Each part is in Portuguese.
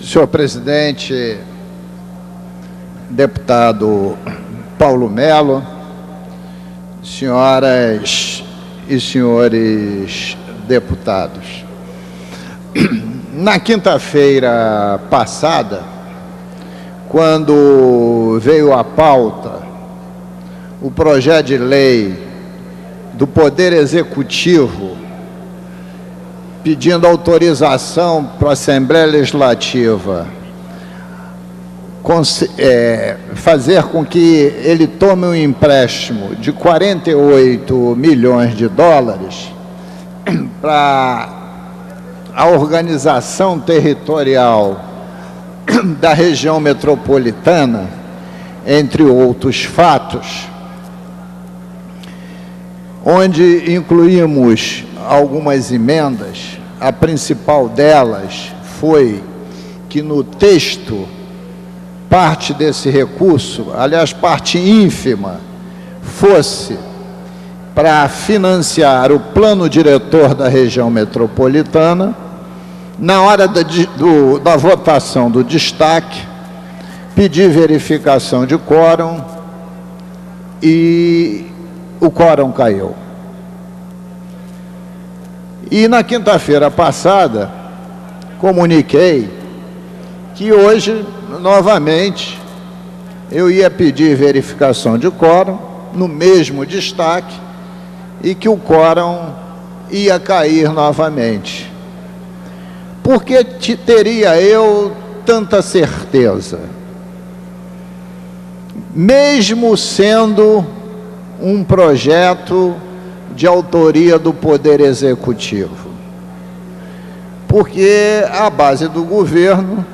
Senhor presidente, deputado Paulo Melo, senhoras e senhores deputados, na quinta-feira passada, quando veio à pauta o projeto de lei do Poder Executivo pedindo autorização para a Assembleia Legislativa fazer com que ele tome um empréstimo de 48 milhões de dólares para a organização territorial da região metropolitana, entre outros fatos, onde incluímos algumas emendas. A principal delas foi que no texto, parte desse recurso, aliás, parte ínfima, fosse para financiar o plano diretor da região metropolitana. Na hora da votação do destaque, pedi verificação de quórum e o quórum caiu. E na quinta-feira passada, comuniquei que hoje, novamente, eu ia pedir verificação de quórum no mesmo destaque e que o quórum ia cair novamente. Por que teria eu tanta certeza? Mesmo sendo um projeto de autoria do Poder Executivo, porque a base do governo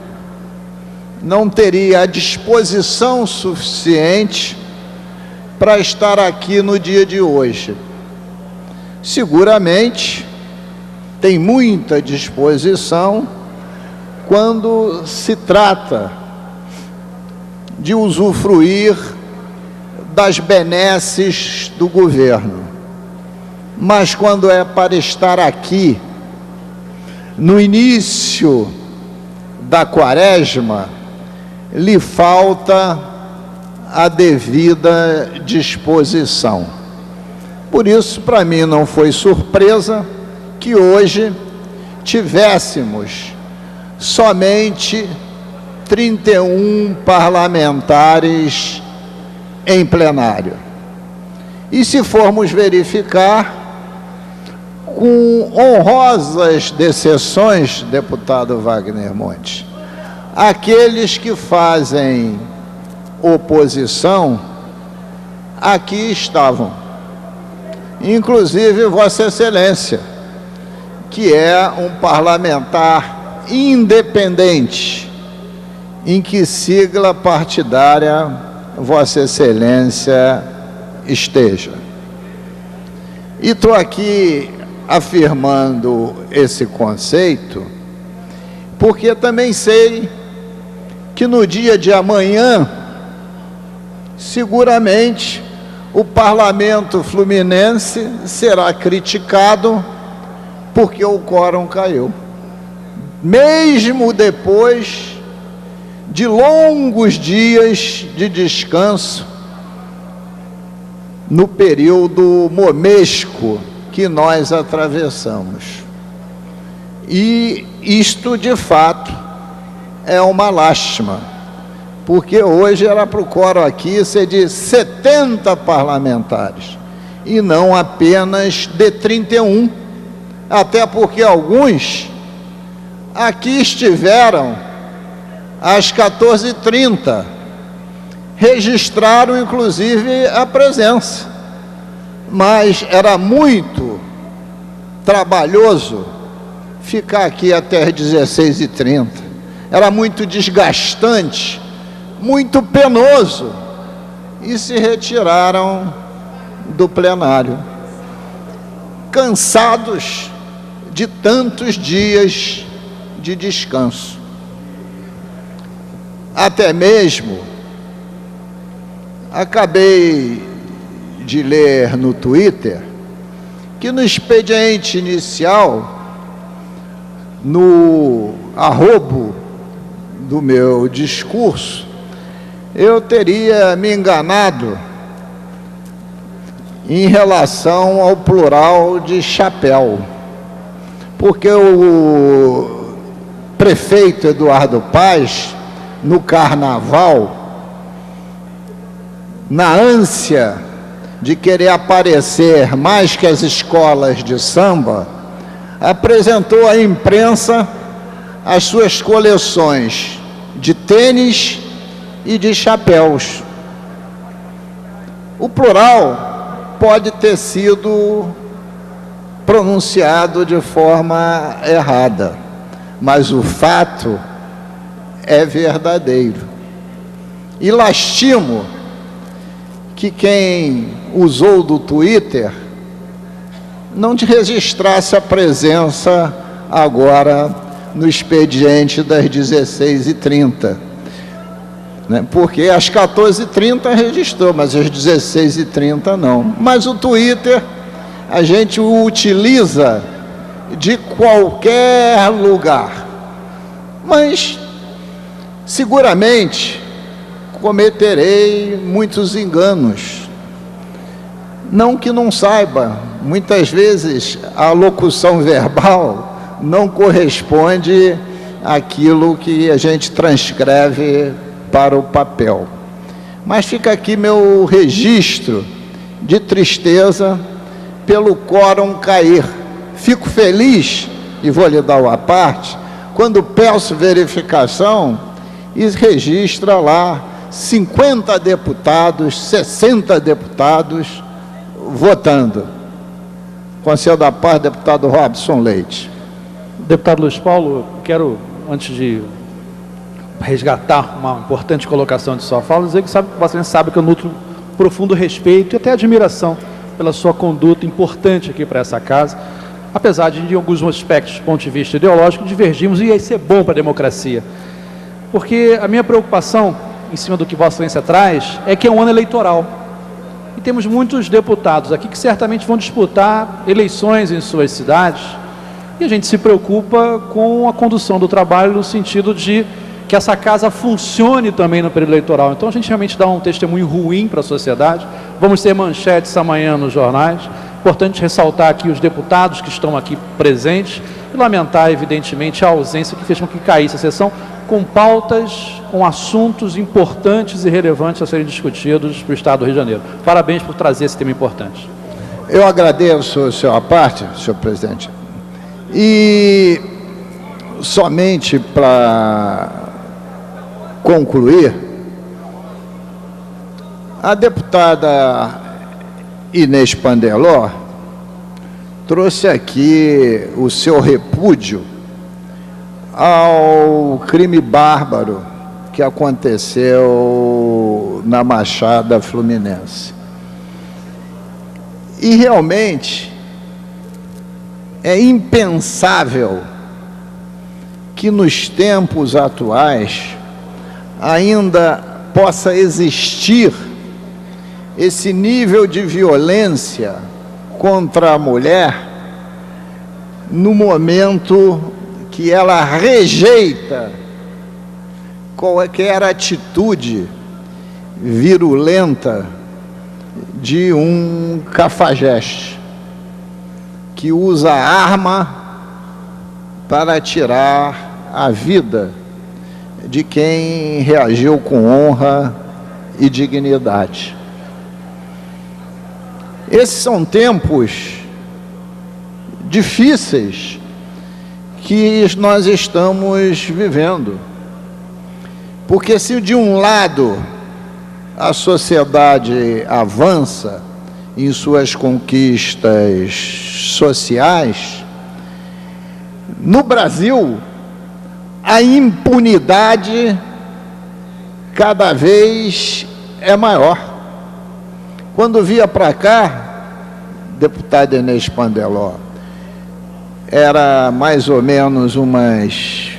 não teria a disposição suficiente para estar aqui no dia de hoje. Seguramente tem muita disposição quando se trata de usufruir das benesses do governo. Mas quando é para estar aqui, no início da quaresma, lhe falta a devida disposição. Por isso, para mim, não foi surpresa que hoje tivéssemos somente 31 parlamentares em plenário. E se formos verificar, com honrosas exceções, deputado Wagner Monte, aqueles que fazem oposição aqui estavam, inclusive Vossa Excelência, que é um parlamentar independente, em que sigla partidária Vossa Excelência esteja. E estou aqui afirmando esse conceito, porque também sei que no dia de amanhã, seguramente, o parlamento fluminense será criticado porque o quórum caiu. Mesmo depois de longos dias de descanso, no período momesco que nós atravessamos. E isto, de fato, é uma lástima, porque hoje era para o quórum aqui ser de 70 parlamentares, e não apenas de 31, até porque alguns aqui estiveram às 14h30, registraram inclusive a presença, mas era muito trabalhoso ficar aqui até às 16h30, era muito desgastante, muito penoso, e se retiraram do plenário, cansados de tantos dias de descanso. Até mesmo acabei de ler no Twitter que no expediente inicial, no arrobo do meu discurso, eu teria me enganado em relação ao plural de chapéu, porque o prefeito Eduardo Paes, no carnaval, na ânsia de querer aparecer mais que as escolas de samba, apresentou à imprensa as suas coleções de tênis e de chapéus. O plural pode ter sido pronunciado de forma errada, mas o fato é verdadeiro. E lastimo que quem usou do Twitter não te registrasse a presença agora no expediente das 16h30, né? Porque às 14h30 registrou, mas às 16h30 não. Mas o Twitter a gente o utiliza de qualquer lugar, mas seguramente cometerei muitos enganos. Não que não saiba, muitas vezes a locução verbal não corresponde àquilo que a gente transcreve para o papel. Mas fica aqui meu registro de tristeza pelo quórum cair. Fico feliz, e vou lhe dar uma parte, quando peço verificação e registra lá 50 deputados, 60 deputados votando. Conselho da Paz, deputado Robson Leite. Deputado Luiz Paulo, quero, antes de resgatar uma importante colocação de sua fala, dizer que você sabe que eu nutro profundo respeito e até admiração pela sua conduta importante aqui para essa casa, apesar de, em alguns aspectos, do ponto de vista ideológico, divergimos, e isso é bom para a democracia. Porque a minha preocupação, em cima do que Vossa Excelência traz, é que é um ano eleitoral. E temos muitos deputados aqui que certamente vão disputar eleições em suas cidades, e a gente se preocupa com a condução do trabalho no sentido de que essa casa funcione também no período eleitoral. Então a gente realmente dá um testemunho ruim para a sociedade. Vamos ter manchetes amanhã nos jornais. Importante ressaltar aqui os deputados que estão aqui presentes e lamentar, evidentemente, a ausência que fez com que caísse a sessão com pautas, com assuntos importantes e relevantes a serem discutidos para o Estado do Rio de Janeiro. Parabéns por trazer esse tema importante. Eu agradeço a sua parte, senhor presidente. E somente para concluir, a deputada Inês Pandeló trouxe aqui o seu repúdio ao crime bárbaro que aconteceu na Baixada Fluminense. E realmente é impensável que nos tempos atuais ainda possa existir esse nível de violência contra a mulher no momento que ela rejeita qualquer atitude virulenta de um cafajeste que usa arma para tirar a vida de quem reagiu com honra e dignidade. Esses são tempos difíceis que nós estamos vivendo, porque se de um lado a sociedade avança em suas conquistas sociais, no Brasil a impunidade cada vez é maior. Quando via para cá, deputada Inês Pandeló, era mais ou menos umas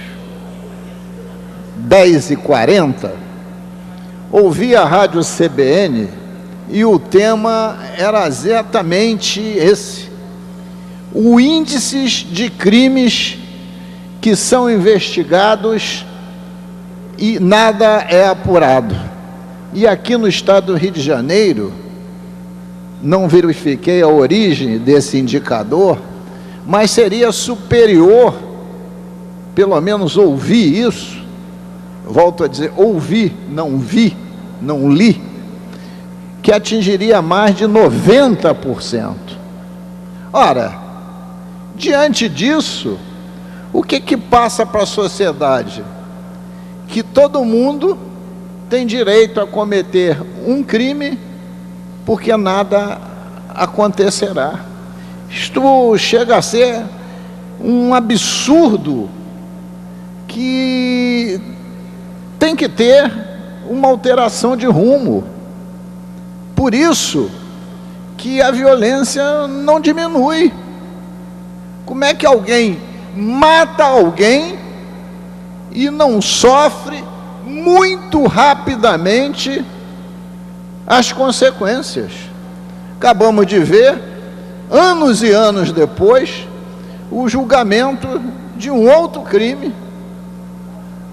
10h40, ouvia a rádio CBN e o tema era exatamente esse: o índice de crimes que são investigados e nada é apurado. E aqui no estado do Rio de Janeiro, não verifiquei a origem desse indicador, mas seria superior, pelo menos ouvi isso, volto a dizer, ouvi, não vi, não li, que atingiria mais de 90%. Ora, diante disso, o que passa para a sociedade? Que todo mundo tem direito a cometer um crime, porque nada acontecerá. Isto chega a ser um absurdo que tem que ter uma alteração de rumo. Por isso que a violência não diminui. Como é que alguém mata alguém e não sofre muito rapidamente as consequências? Acabamos de ver, anos e anos depois, o julgamento de um outro crime,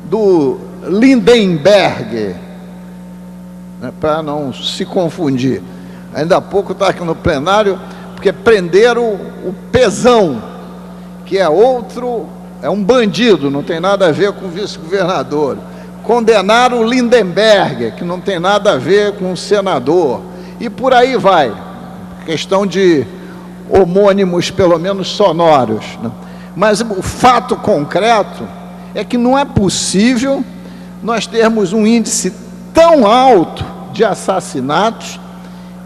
do Lindenberg, para não se confundir. Ainda há pouco estava aqui no plenário, porque prenderam o Pezão, que é outro, é um bandido, não tem nada a ver com o vice-governador. Condenaram o Lindenberg, que não tem nada a ver com o senador. E por aí vai. Questão de homônimos, pelo menos sonoros, né? Mas o fato concreto é que não é possível nós termos um índice tão alto de assassinatos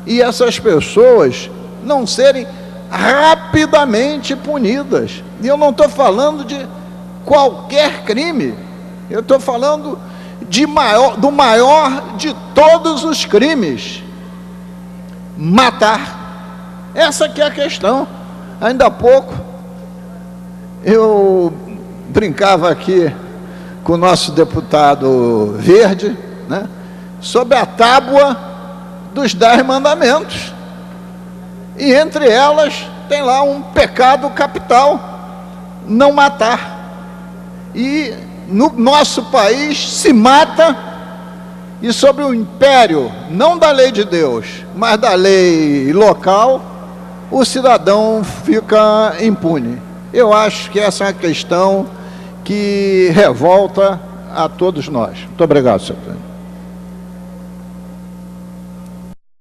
e essas pessoas não serem rapidamente punidas. E eu não estou falando de qualquer crime, eu estou falando do maior de todos os crimes: matar. Essa que é a questão. Ainda há pouco eu brincava aqui com o nosso deputado Verde, né, sobre a tábua dos 10 mandamentos, e entre elas tem lá um pecado capital: não matar. E no nosso país se mata, e sobre o império, não da lei de Deus, mas da lei local, o cidadão fica impune. Eu acho que essa é uma questão que revolta a todos nós. Muito obrigado, senhor presidente.